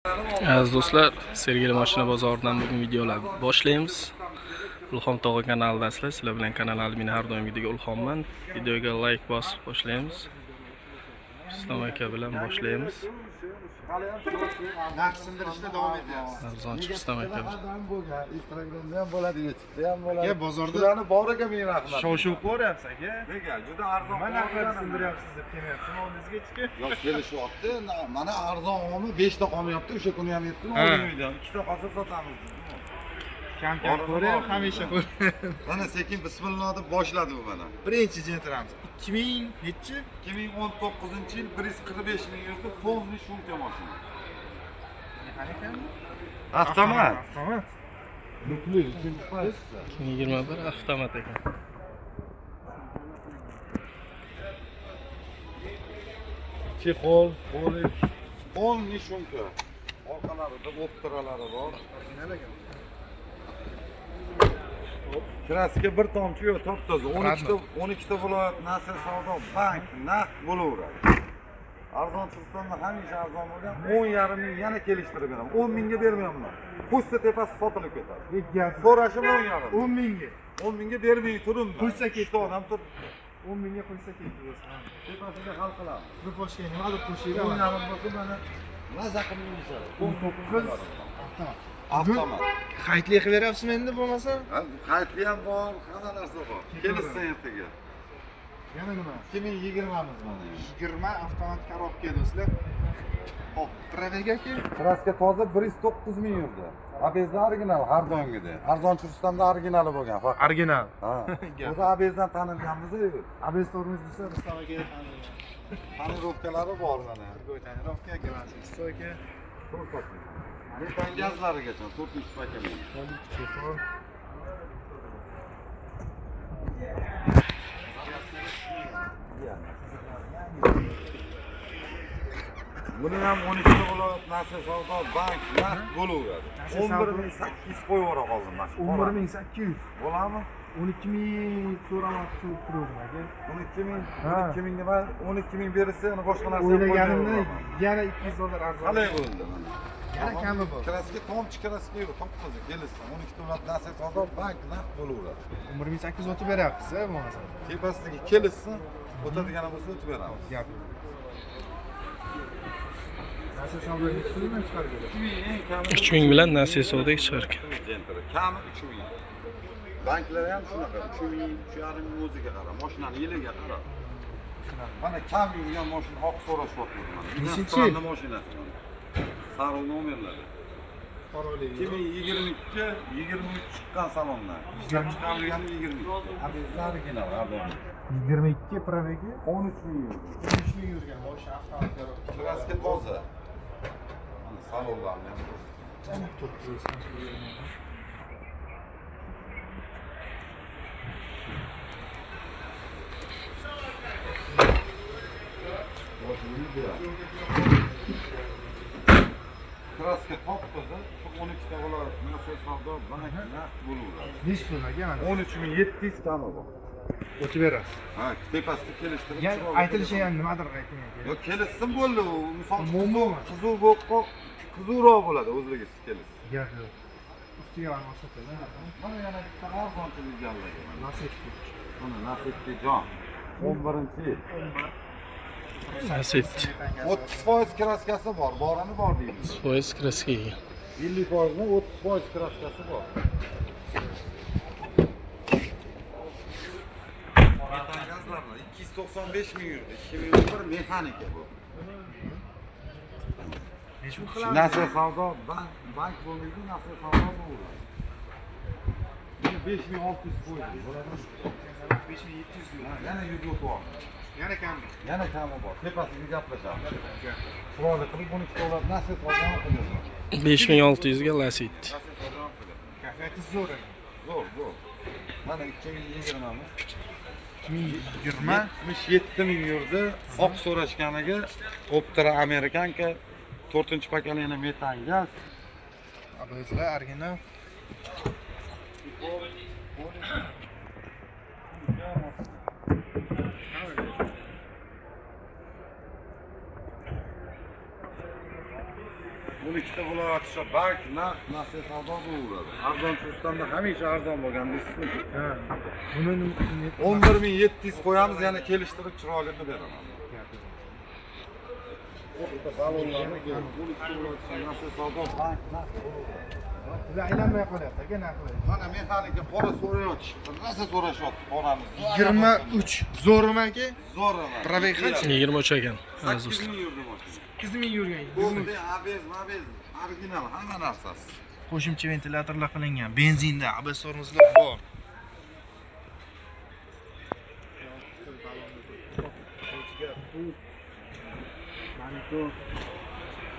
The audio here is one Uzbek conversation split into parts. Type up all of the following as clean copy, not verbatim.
Aziz do'stlar, Sergeli mashina bozoridan bugun videolar boshlaymiz. Ulxom tog'a kanalidasizlar. Sizlar bilan kanal admini har doimgidek Ulxomman. Videoga like bosib boshlaymiz. Islom aka bilan boshlaymiz. Naqsindirishda davom etyapmiz. Arzonchi Islom aka. Instagramda ham bo'ladi, YouTube'da ham bo'ladi. Aka bozorda Ularni boriga men rahmat. shov-shuv qilyapsiz aka. Nega? Juda arzon. Mana naqad sindiryapsiz deb kelmayapti. Oldingizga chiqib. Yo'q, kelishyapti. Mana arzon olmi 5 ta qolmayapti. O'sha kuni ham yetdim. Ha. 2 ta qolsa sotamiz. Kam ko'ryapsiz, hamisha ko'ryapsiz. Mana sekin bismillah deb boshladi bu mana. Birinchi jentramiz. 2000 nechi? 2019-yil 145 ming yurdi, polni shumka mashina. Mexanikami? Avtomat. Avtomat. Nukli, 2021 avtomat ekan. Chexol, polni shumka. Orqalarida o'ptiralari bor. Kraska bir tomchi yo'q, top-toza. 12 ta viloyat nasr savdo bank naqd bo'laveradi. Arzon Turkistonda hamisha arzon bo'lgan. 10,5 ming yana kelishtirib beraman. 10 mingga bermayman. Qo'shsa tepasi sotilib ketadi. So'rashim 10,5. 10 mingga. 10 mingga bermay turim. Qo'shsa ketdi. Odam tur. 10 mingga qo'ysa ketdi bo'lsa. Tepasiga hal qilamiz. Bir boshqa nimadir qo'shaylik. 10,5 bo'lsa mana maza qilib yurishadi. 19 avtomat. Avtomat. Qaytli qilib beryapsizmi endi bo'lmasa? Qaytli ham bor, hamma narsa bor. Kelishsin ertaga. Yana nima? 2020miz mana. 20 avtomat korobka do'stlar. Hop, pravega-ki. Kraska toza 109 ming yurdi. Abezda original har doimgidek. Arzon Turkistonda originali bo'lgan faqat. Original. Ha. O'zi abezdan tanilganmiz-ku. Abes tormoz desa, Rustamaga Tonirovkalari bor mana. tonirovka, garansiya stoyka. Metan gazlarigacha 4 paketli. Buni ham 12 viloyat nasr savdo bank naqd bo'laveradi. 11,800 qo'yib qoldim mana. 11800. Bo'ladimi? 12000 so'ramoqchi turdim aka. 12 mingga man 12 ming bersa, uni boshqa narsa O'ylaganimda yana 200 dollar arzon. qalay bo'ldi mana. Yana kami bor. Kraska tomchi kraska yo'q, top-toza kelsin. 12 viloyat nasr savdo bank naqd bo'laveradi. 11800 o'tib beryapsiz, bo'lmasa. Tepasiga kelsin, o'tadigan bo'lsa o'tib beramiz. Gap. Nasıl savdoga chiqdimi chiqarib 3000 bilan nasiya savdoga chiqargan. Kami 3000. Banklar ham shunaqa 3000, 3,5 ming o'ziga qarab, mashinani yiliga qarab. Mana kam yurgan mashina oq so'rashyapti mana. Nechinchi yil? Mashinasi. Sarı nomerlari. 2022 23 chiqqan salonlar. Ishlab chiqarilgani 22. Abezlar original, abon. 22 pravega 13 ming yurdi. 13 ming yurgan o'sha avtomatlar. Kraska toza. Mana salonlarni ham Kraska top-toza, shu 12 ta viloyat nasr savdo bank naqd bo'laveradi. Nechi pul aka mana? 13700 kami bor. O'tib berasiz. Ha, tepasida kelishtirib. Yani aytilishi ham nimadir ayting aka. Yo'q, kelishsin bo'ldi. Misol Umuman. qizuvroq bo'ladi o'zligisi kelishsin. Gap yo'q. Ustiga ham o'xshatadi. Mana yana bitta arzonchilik egallagan. Nasibki. Mana Nasibjon. 11-yil. Aset. 30% kraskasi bor, borini bor deymiz. Foiz kraska ekan. 50% ni 30% kraskasi bor. Metan gazlarlar 295 ming yurdi. 2001 mexanika bu. Nechi pul qilamiz? Nasr savdo bank bo'lmaydi, nasr savdo bo'ladi. 5600 qo'ydi. 5700 Yana 100 bor. Yana kam. Yana kami bor. Tepasiga gaplashamiz. Chiroyli qilib 12 dollar nasr savdo qilamiz. 5600 ga lasit. Kayfiyati zo'r. Zo'r. Mana 2020miz. 2020 77 ming yurdi. Oq so'rashganiga Optera Amerikanka 4-pakalini metan gaz. Abezlar original. 12 ta viloyat shu bank naqd narsa savdo bo'laveradi. Arzon Turkistonda hamisha arzon bo'lgan bizni. Ha. Buni 11700 qo'yamiz, yana kelishtirib chiroyli qilib beraman. O'rta balonlarni ko'rib, 12 ta viloyat narsa savdo bank naqd bo'laveradi. Siz aylanmay qolyapti aka, narxlar. Mana mexanika pora so'rayotishibdi. Rosa so'rashyapti poramiz. 23 zo'rmi aka? Zo'rmi? Probeg qancha? 23 ekan. 8000 yurdi mashina. 8000 yurgan. Bo'ldi, abez, original hamma narsasi. Qo'shimcha ventilyatorlar qilingan. Benzinda absormizlar bor.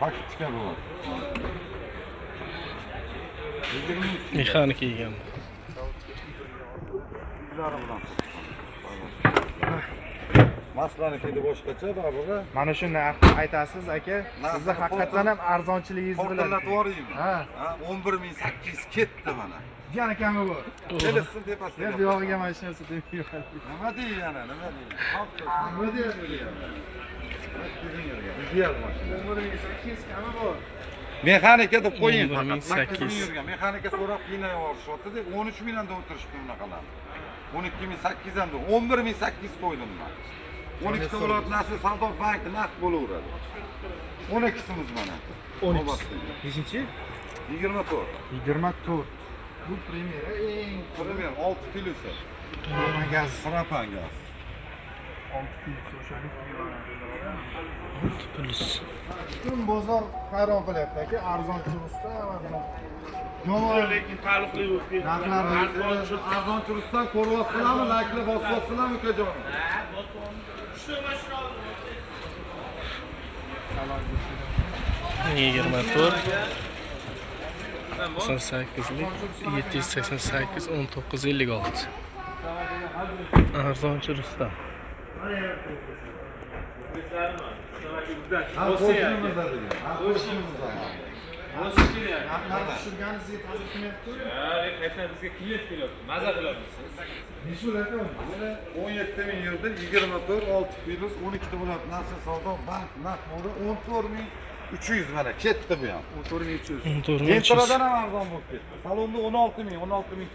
Paketga bo'ladi. Mexanika ekan. Bizlari bilan. Maslaniki boshqacha baribir. Mana shuni aytasiz aka. Sizni haqiqatan ham arzonchiligingiz bilan. Portlatib yuboraymi? Ha. 11800 ketdi mana. Yana kami bor. Kelsin tepasida. Men bu yog'iga mana shu narsa demiyorum. Nima deydi yana? Nima deydi? Nima deyapti? Ideal mashina. 1800 kami bor. Mexanika deb qo'ying faqat. 11800. Yurgan. Mexanika so'rab qiynayib yuborishyapti-da, 13 mingdan o'tirishdi bunaqalarni. 12800 dan 11800 qo'ydim men. 12 ta viloyat nasl savdo banki naqd bo'laveradi. 12simiz mana. 12. Nechinchi? 24. 24. Bu premyera eng Primer 6 kilosi. propan gaz. Propan gaz. 6 kilosi o'shalik. Plus. Butun bozor hayron qilyapti aka, arzonchilikda mana. Yomon lekin taalluqli yo'q. Narxlarni Arzon turistdan ko'ryapsizlarmi, layklar bosyapsizlarmi ukajon? 24 98lik 788 1956 arzonchi Rustam. narxlarni tushirgani sizga ta'sir qilmayapti? Bizga klient kelyapti. Maza qilyapsiz. Necha aka? 17 ming yurdi, 24 6 plus 12 ta bo'ladi. Nasl savdo bank naqd bo'ldi 14300 mana ketdi bu ham. 14300. 14300. Entradan ham arzon bo'lib ketdi. Salonda 16 ming.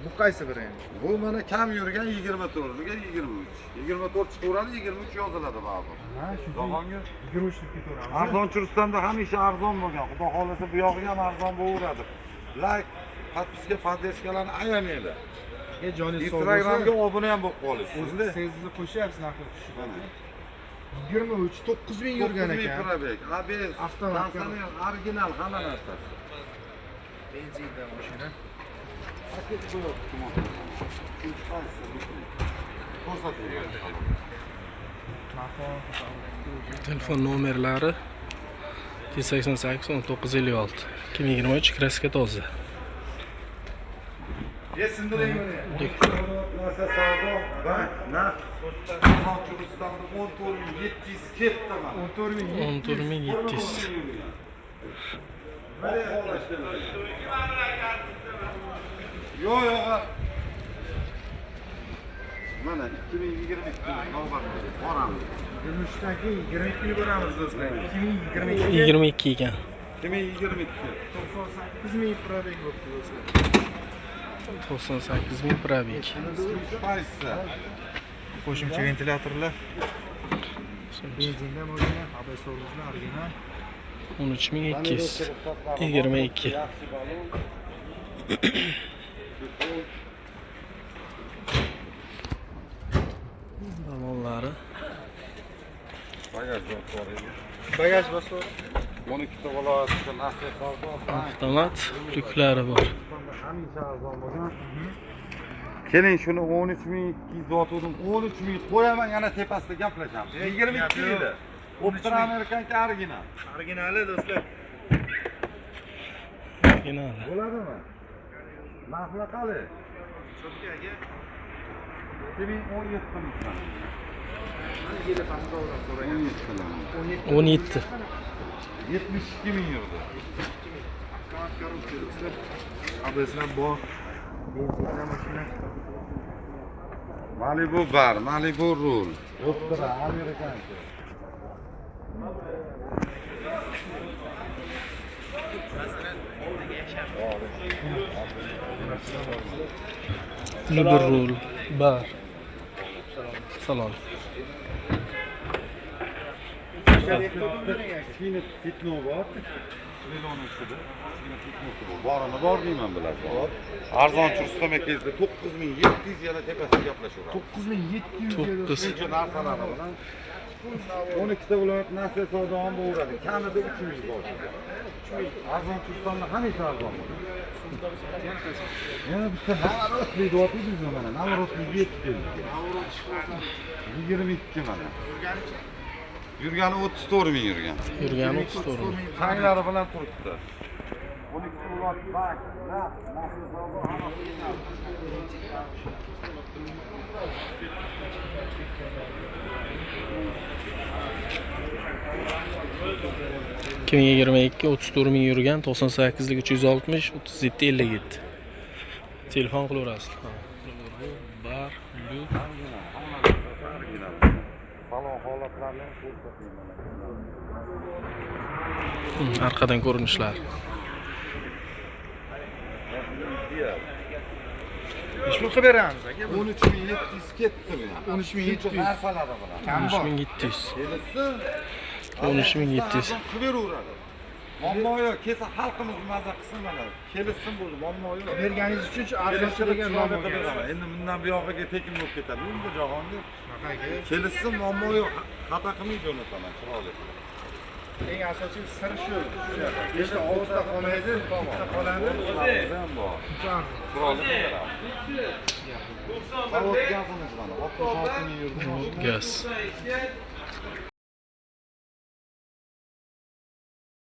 Bu qaysi biri endi? Bu mana kam yurgan 24 ga 23. 24 chiqaveradi, 23 yoziladi baribir. Ha, shu Jahongir 23 deb ketaveramiz. arzon Turkistonda hamisha arzon bo'lgan. Xudo xolasa bu yog'iga ham arzon bo'laveradi. Like, podpiska, poddeskalarni ayamanglar. Joningiz sog' Instagramga bo'lsin. obuna ham bo'lib qolasiz. O'zida sizni qo'shyapsiz narxlar tushib. 23 9000 yurgan ekan. Probek, ABS, Avtomat. original hamma narsasi. Benzinda mashina. Paket bo'lyapti. Ko'rsating. Telefon nomerlari 88 1956 2023 kraska toza. Yesindiring buni. Narsa savdo, bank, naqd. Arzon Turkistonda 14700 ketdi mana. 14700. Yo'q, yo'q. Mana 2022 navbat boramiz. 23dan keyin 22 kun boramiz do'stlar. 2022 22 ekan. 2022. 98000 probeg bo'libdi do'stlar. 98000 probeg. Qaysi? Qo'shimcha ventilyatorlar. Benzinda mashina, absormizlar original. 13200. 22. Balonlari. Bagaj bor edi. Bagaj bosib. 12 ta viloyatda nasl savdo, bank. Avtomat lyuklari bor. Hamisha arzon bo'lgan. Keling shuni 13200 sotdim. 13000 qo'yaman, yana tepasida gaplashamiz. 22 yili. Optra Amerikanka original. Originali do'stlar. Finali. Bo'ladimi? Narxlar qali? 2017 ming. 17. 72 ming yurdi. Abeslar bor. Benzinda mashina. Malibu bar, Malibu rul. Optra Amerikanka. Puli bir rul. Bar. Salom. Kichkina fitno bor. Viloni ichida. Kichkina fitnosi bor. Borini bor deyman bilasizlar. Arzonchi Rustam akangizda 9700 yana tepasida gaplashaveramiz. 9700 To'qqiz. Shuncha narsalar bilan 12 ta viloyat nasl savdo ham bo'ladi. Kamida 300 bor. Arzonchi Rustamda hamisha arzon bo'ladi. Yana bitta navarotli deyapmiz mana. Navarotli 7 keldi. 22 mana. Yurgani 34 ming yurgan. Yurgani 34 ming. Changlari bilan turibdi. 12 ta viloyat bank, nasl savdo hammasi. 2022 34 ming yurgan, 98 lik 360, 37 57. Telefon qilaverasiz. Bar, lu. Salon holatlarini ko'rsatmayman. Arqadan ko'rinishlar. 5 ming qilib beramiz aka. 13700 ketdi bu. 13700. Narsalari bilan. Kam bor. 13700. Kelsin. 13700. Qilaveradi. Muammo yo'q, kelsa xalqimiz maza qilsin mana. Kelsin bo'ldi, muammo yo'q. Berganingiz uchun arzon degan nom olgan. Endi bundan buyog'iga tekin bo'lib ketadi. Unda jahonga Shunaqaga. kelsin, muammo yo'q. Xato qilmaydi jo'nataman, chiroyli. Eng asosiy sir shu. Beshta ovozda qolmaydi, bitta qoladi. Ham bor. Chiroyli qiladi. Zavod gazimiz mana, 66 ming yurdi. Gaz.